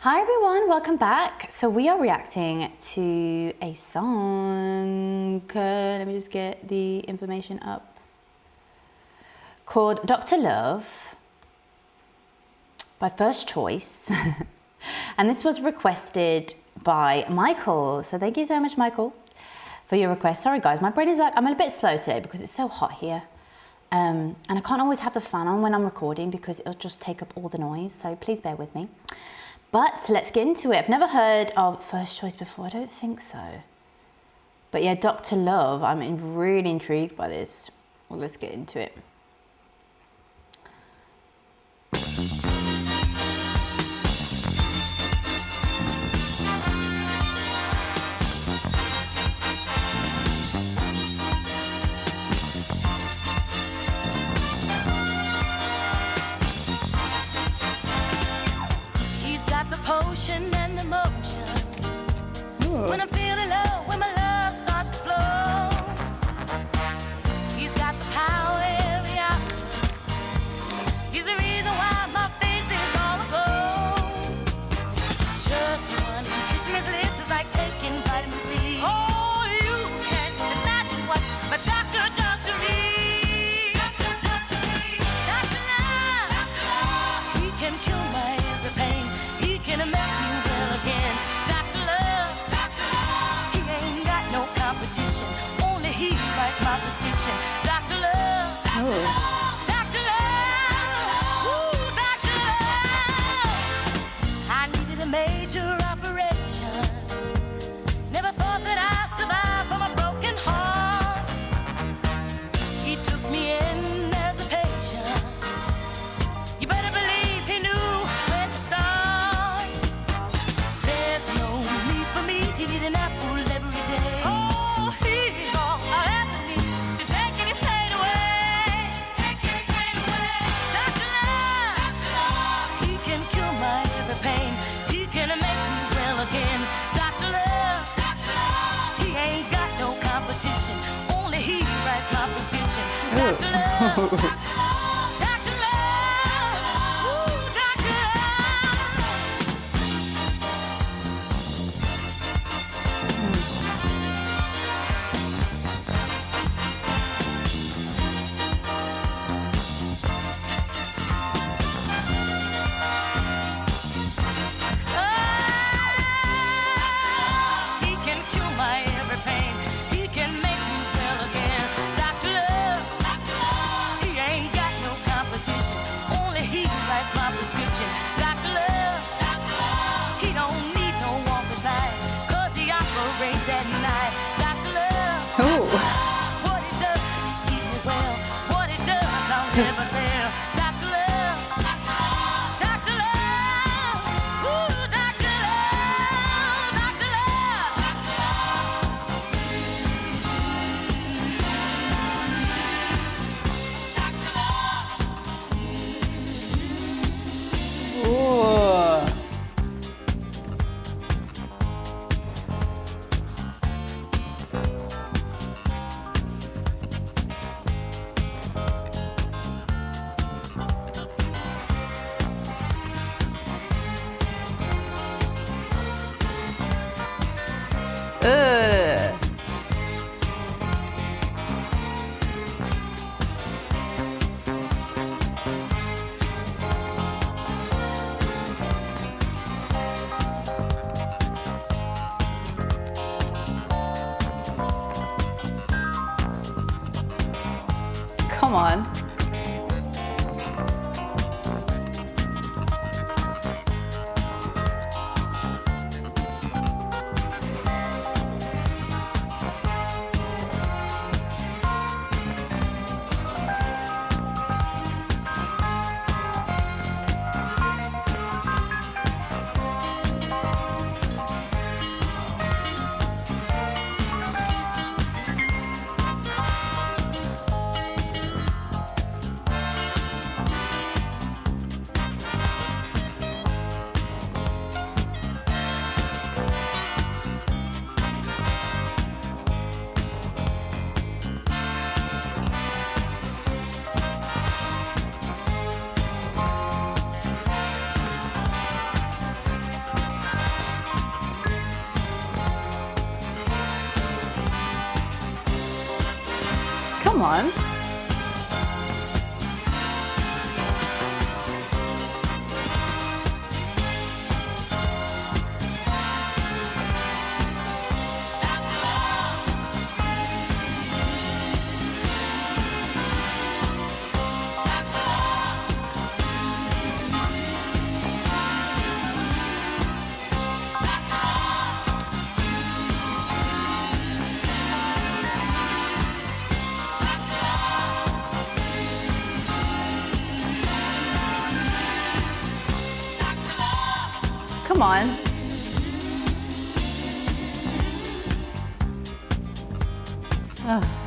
Hi everyone, welcome back. So we are reacting to a song, let me just get the information up, called Dr. Love by First Choice. And this was requested by Michael. So thank you so much, Michael, for your request. Sorry guys, my brain is like, I'm a bit slow today because it's so hot here. And I can't always have the fan on when I'm recording because it'll just take up all the noise. So please bear with me. But let's get into it. I've never heard of First Choice before. I don't think so. But yeah, Dr. Love. I'm really intrigued by this. Well, let's get into it. Potion and emotion. Ooh. When I'm feeling low, when my love starts to flow, he's got the power every hour. He's the reason why my face is all aglow. Just one kiss from his lips is like taking vitamin C. Oh, you can't imagine what my doctor does to me. Doctor does to me. Dr. Love. Dr. Love. He can cure my every pain. He can make me well again. Dr. Love, Dr. Love. He ain't got no competition. Only he writes my prescription. Dr. Love, Dr. Love, Dr. Love. Ooh, Dr. Love. I needed a major operation. Never thought that I'd survive from a broken heart. He took me in as a patient. You better believe he knew when to start. There's no need for me to eat an apple every day. Oh, he's all I ever need to take any pain away. Take any pain away. Dr. Love, Dr. Love. He can cure my every pain. He can make me well again. Dr. Love, Dr. Love. He ain't got no competition. Only he writes my prescription. Dr. Love, Dr. Love. Never tell. Dr. Love, Dr. Love, ooh, Dr. Love, Dr. Love, Ooh. Come on. Come on. Come on. Oh.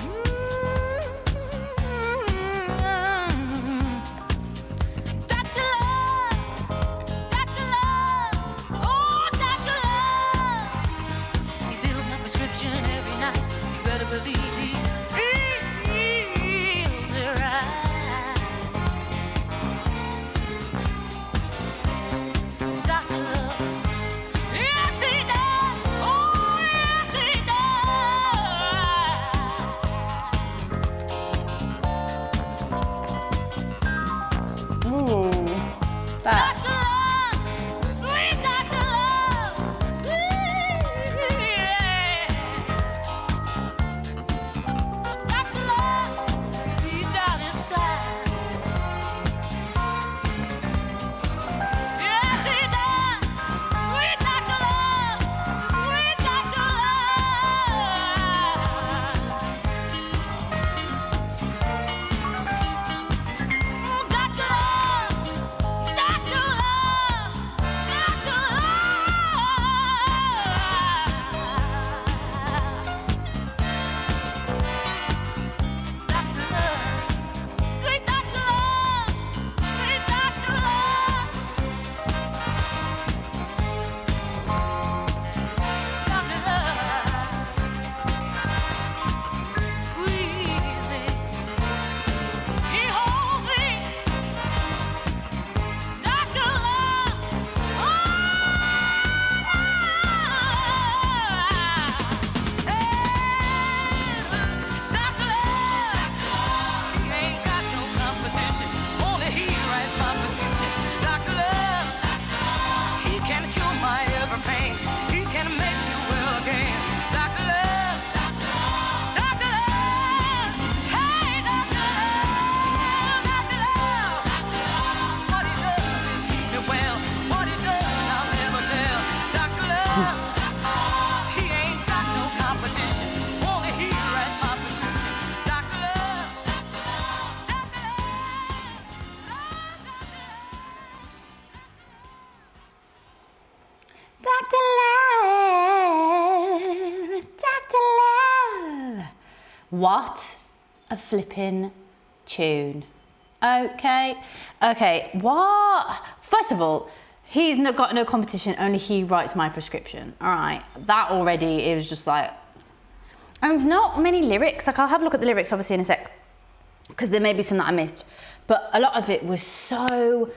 What a flippin' tune. Okay, what? First of all, he's got no competition, only he writes my prescription. All right, that already is just like, and there's not many lyrics. Like, I'll have a look at the lyrics obviously in a sec, because there may be some that I missed, but a lot of it was so,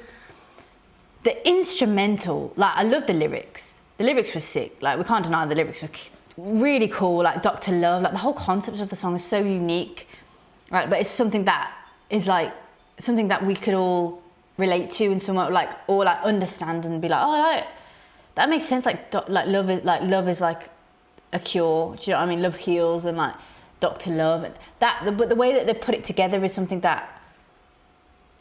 the instrumental, like, I love the lyrics. The lyrics were sick. Like, we can't deny the lyrics were really cool. Like, Dr. Love, like, the whole concept of the song is so unique, right? But it's something that is like, something that we could all relate to and somewhat like, or like understand and be like, oh, that makes sense. Like love is like a cure. Do you know what I mean? Love heals, and like Dr. Love, and but the way that they put it together is something that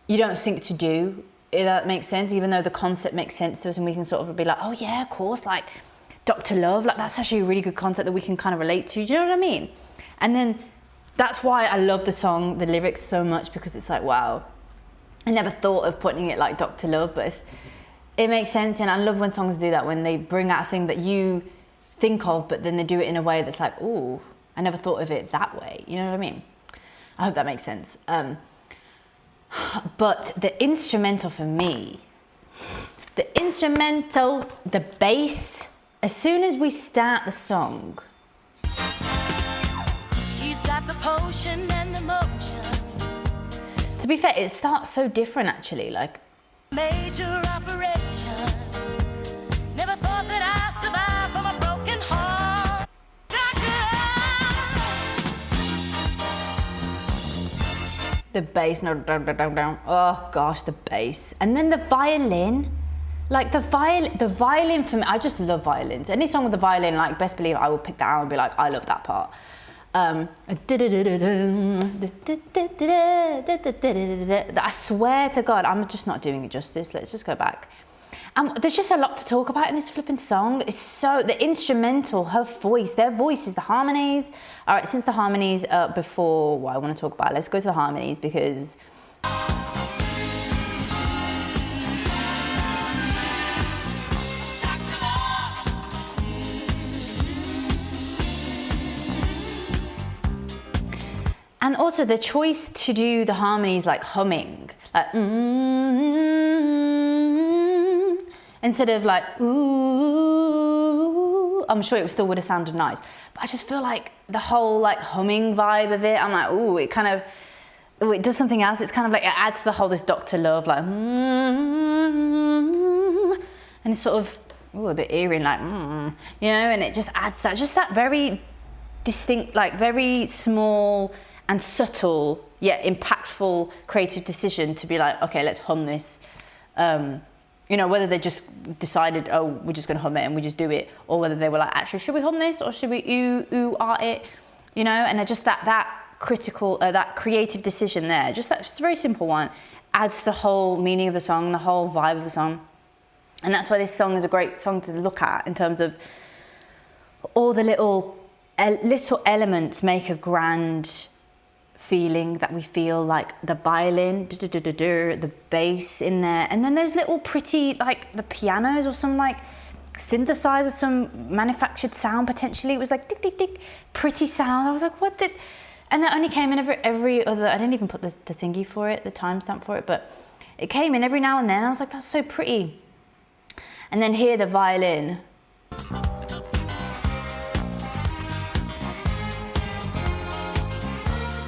you don't think to do, if that makes sense, even though the concept makes sense to us and we can sort of be like, oh yeah, of course, like Dr. Love, like that's actually a really good concept that we can kind of relate to. Do you know what I mean? And then that's why I love the song, the lyrics so much, because it's like, wow, I never thought of putting it like Dr. Love, but it makes sense. And I love when songs do that, when they bring out a thing that you think of, but then they do it in a way that's like, oh, I never thought of it that way. You know what I mean? I hope that makes sense. But the instrumental for me, the bass, as soon as we start the song, He's got the potion and the motion. to be fair, it starts so different actually, like Major operation. Never thought that I'd survive from a broken heart. Doctor, The bass, no, oh gosh, the bass. And then the violin, like the violin for me, I just love violins. Any song with the violin, like best believe I will pick that out and be like, I love that part. I swear to God, I'm just not doing it justice. Let's just go back. There's just a lot to talk about in this flipping song. It's so, the instrumental, her voice, their voices, the harmonies. All right, since the harmonies are before what I want to talk about, let's go to the harmonies because and also the choice to do the harmonies like humming, like instead of like ooh. I'm sure it still would have sounded nice, but I just feel like the whole like humming vibe of it, I'm like, ooh, it kind of, ooh, it does something else. It's kind of like, it adds to the whole, this Dr. Love, like, and it's sort of, ooh, a bit eerie, like, you know, and it just adds that, just that very distinct, like very small and subtle, yet impactful creative decision to be like, okay, let's hum this. You know, whether they just decided, oh, we're just gonna hum it and we just do it, or whether they were like, actually, should we hum this or should we ah it? You know, and just that critical, that creative decision there, just that just a very simple one, adds to the whole meaning of the song, the whole vibe of the song. And that's why this song is a great song to look at in terms of all the little elements make a grand feeling that we feel, like the violin, the bass in there, and then those little pretty, like the pianos or some like synthesizer, some manufactured sound potentially. It was like tick tick tick, pretty sound. I was like, what did? And that only came in every other. I didn't even put the thingy for it, the timestamp for it, but it came in every now and then. I was like, that's so pretty. And then here the violin.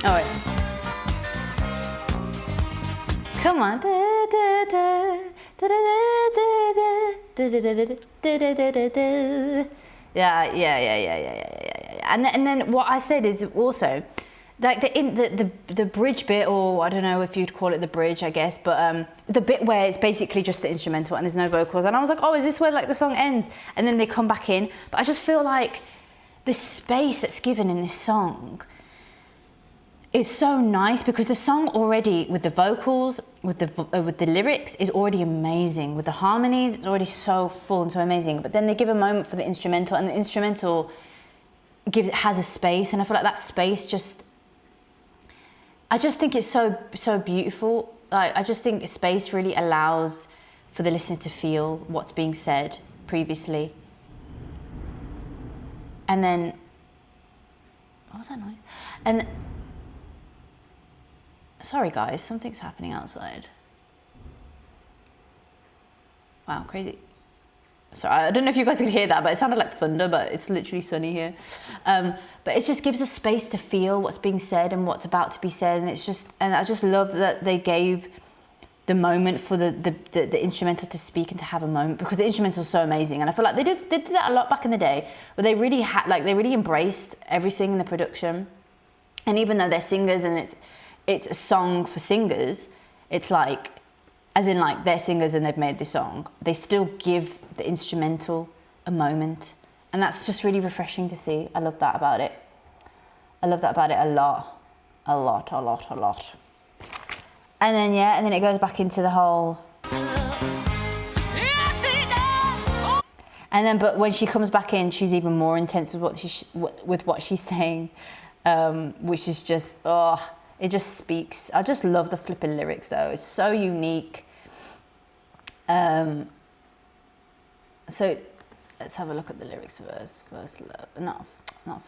Oh wait. Come on. Yeah. And then what I said is also like the bridge bit, or I don't know if you'd call it the bridge, I guess, but the bit where it's basically just the instrumental and there's no vocals, and I was like, oh, is this where like the song ends? And then they come back in, but I just feel like the space that's given in this song, it's so nice because the song already, with the vocals, with the lyrics, is already amazing. With the harmonies, it's already so full and so amazing. But then they give a moment for the instrumental, and the instrumental has a space, and I feel like that space just, I just think it's so beautiful. Like, I just think space really allows for the listener to feel what's being said previously. And then, what was that noise? And sorry guys, something's happening outside. Wow, crazy. Sorry, I don't know if you guys could hear that, but it sounded like thunder, but it's literally sunny here. But it just gives us space to feel what's being said and what's about to be said. And it's just, and I just love that they gave the moment for the instrumental to speak and to have a moment, because the instrumental is so amazing. And I feel like they did that a lot back in the day, where they really had, like, they really embraced everything in the production. And even though they're singers and it's a song for singers, it's like, as in like they're singers and they've made this song, they still give the instrumental a moment. And that's just really refreshing to see. I love that about it. I love that about it a lot. And then, yeah, and then it goes back into the whole. And then, but when she comes back in, she's even more intense with what she's saying, which is just, oh, it just speaks. I just love the flipping lyrics though. It's so unique. So let's have a look at the lyrics first. First love, not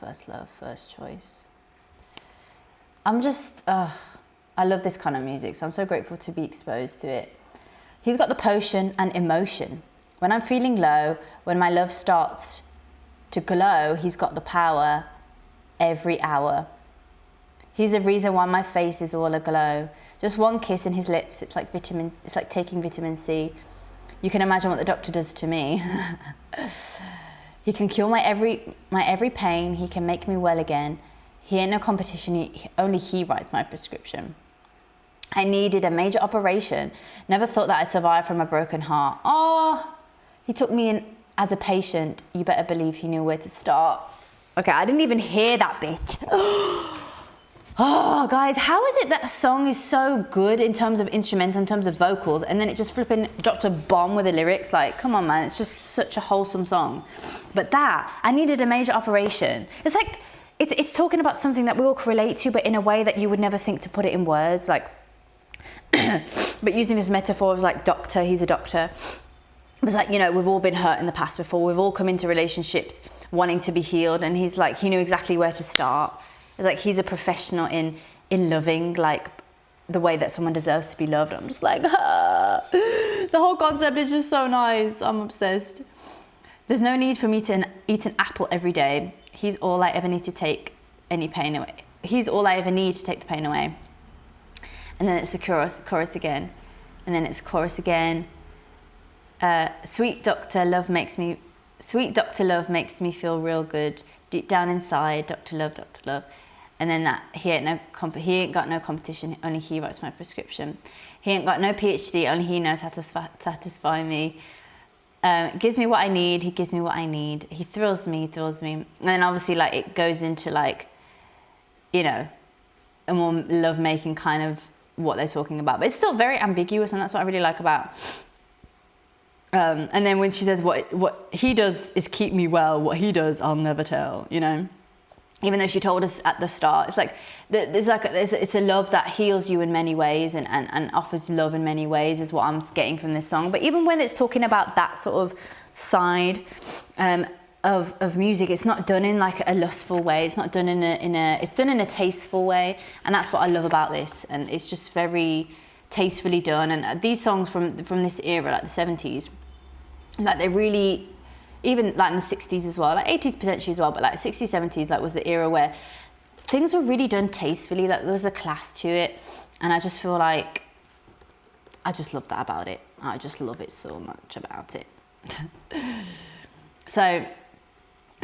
first love, first choice. I'm just, I love this kind of music, so I'm so grateful to be exposed to it. He's got the potion and emotion. When I'm feeling low, when my love starts to glow, he's got the power every hour. He's the reason why my face is all aglow. Just one kiss in his lips, it's like taking vitamin C. You can imagine what the doctor does to me. He can cure my every pain. He can make me well again. He ain't no competition. Only he writes my prescription. I needed a major operation. Never thought that I'd survive from a broken heart. Oh, he took me in as a patient. You better believe he knew where to start. Okay, I didn't even hear that bit. Oh, guys, how is it that a song is so good in terms of instrumental, in terms of vocals, and then it just flipping dropped a bomb with the lyrics? Like, come on, man, it's just such a wholesome song. But that, I needed a major operation. It's like, it's talking about something that we all can relate to, but in a way that you would never think to put it in words. Like, but using this metaphor of like doctor, he's a doctor. It was like, you know, we've all been hurt in the past before. We've all come into relationships wanting to be healed, and he's like, he knew exactly where to start. It's like he's a professional in loving like the way that someone deserves to be loved. I'm just like, ah. The whole concept is just so nice. I'm obsessed. There's no need for me to eat an apple every day. He's all I ever need to take any pain away. He's all I ever need to take the pain away. And then it's a chorus again, and then it's chorus again. Sweet doctor love makes me feel real good deep down inside. Doctor love. And then that he ain't got no competition, only he writes my prescription. He ain't got no PhD, only he knows how to satisfy me. Gives me what I need, he gives me what I need. He thrills me. And then obviously like it goes into like, you know, a more love-making kind of what they're talking about. But it's still very ambiguous, and that's what I really like about. And then when she says what he does is keep me well, what he does I'll never tell, you know. Even though she told us at the start, it's like it's a love that heals you in many ways and offers love in many ways is what I'm getting from this song. But even when it's talking about that sort of side of music, it's not done in like a lustful way. It's not done it's done in a tasteful way, and that's what I love about this. And it's just very tastefully done. And these songs from this era, like the 70s, like they really, even like in the 60s as well, like 80s potentially as well, but like 60s, 70s, like was the era where things were really done tastefully, like there was a class to it. And I just feel like, I just love that about it. I just love it so much about it. So,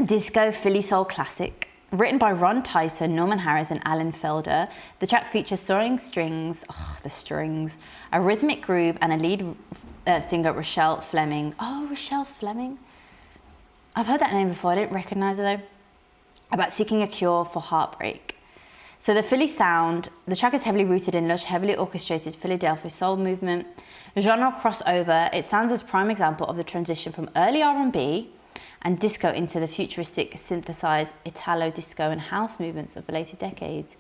Disco Philly Soul Classic. Written by Ron Tyson, Norman Harris, and Alan Felder, the track features soaring strings, the strings, a rhythmic groove, and a lead singer, Rochelle Fleming. Oh, Rochelle Fleming. I've heard that name before, I didn't recognize her though. About seeking a cure for heartbreak. So the Philly sound, the track is heavily rooted in lush, heavily orchestrated Philadelphia soul movement. Genre crossover, it sounds as prime example of the transition from early R&B and disco into the futuristic, synthesized Italo disco and house movements of the later decades.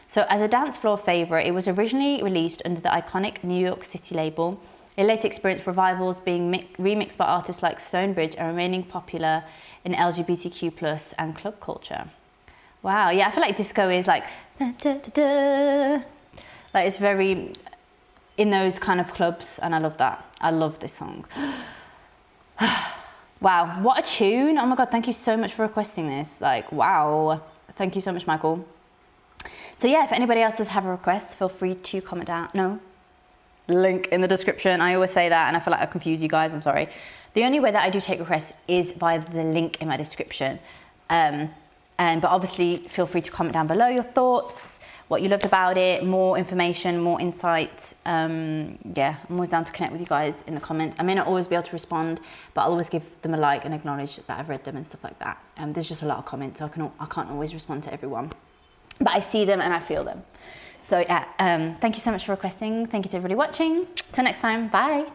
So as a dance floor favorite, it was originally released under the iconic New York City label. It later experienced revivals being remixed by artists like Stonebridge and remaining popular in LGBTQ+ and club culture. Wow, yeah, I feel like disco is like, da, da, da, da. Like it's very in those kind of clubs, and I love that. I love this song. Wow, what a tune. Oh my God, thank you so much for requesting this. Like, wow. Thank you so much, Michael. So yeah, if anybody else does have a request, feel free to comment down. No, link in the description. I always say that, and I feel like I confuse you guys, I'm sorry. The only way that I do take requests is via the link in my description. But obviously feel free to comment down below your thoughts, what you loved about it, more information, more insights. Yeah, I'm always down to connect with you guys in the comments. I may not always be able to respond, but I'll always give them a like and acknowledge that I've read them and stuff like that. There's just a lot of comments, so I can't always respond to everyone. But I see them and I feel them. So yeah, thank you so much for requesting. Thank you to everybody watching. Till next time, bye.